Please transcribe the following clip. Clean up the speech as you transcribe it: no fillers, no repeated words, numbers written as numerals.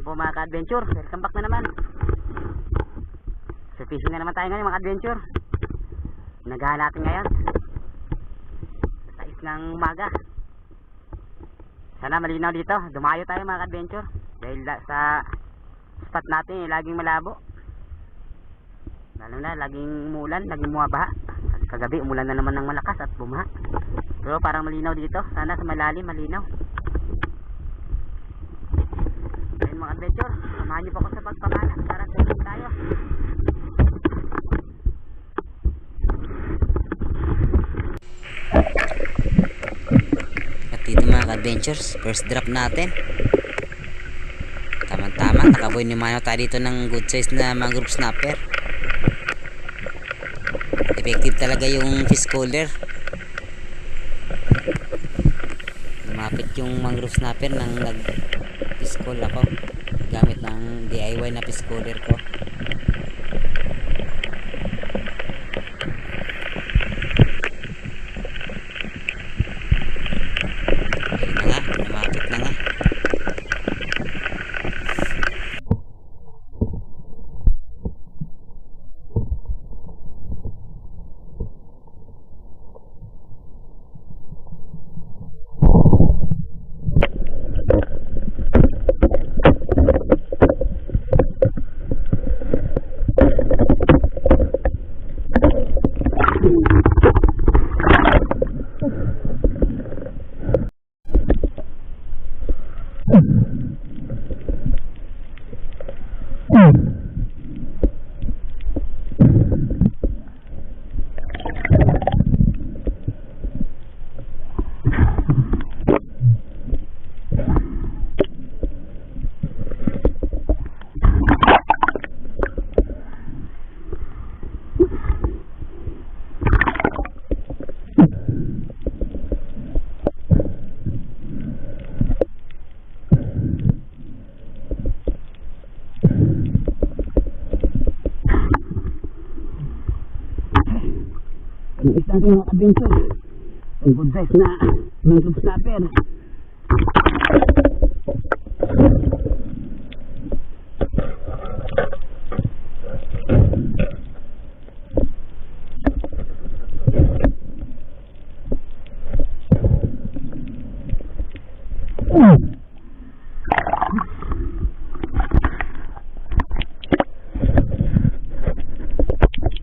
po mga ka-adventure, welcome back na naman. So fishing na naman tayo ngayon mga adventure. Nagahan natin ngayon sa is ng umaga. Sana malinaw dito, dumayo tayo mga adventure dahil sa spot natin laging malabo, lalo na laging umulan, laging bumabaha. Kagabi umulan na naman ng malakas at bumaha, pero parang malinaw dito. Sana sa malalim malinaw. Ayun mga adventure, samahan niyo po ako sa pagpamana. Tara, fishing tayo. At dito mga adventures, first drop natin. Tama-tama, nakaboy ni Mano tayo dito ng good size na mangrove snapper. Effective talaga yung fish caller. Lumapit yung mangrove snapper nang nag-fish call ako gamit ng DIY na fish caller ko. Ayun na nga, lumapit na nga. Yung isang mga adventure, yung good size na mangrove snapper.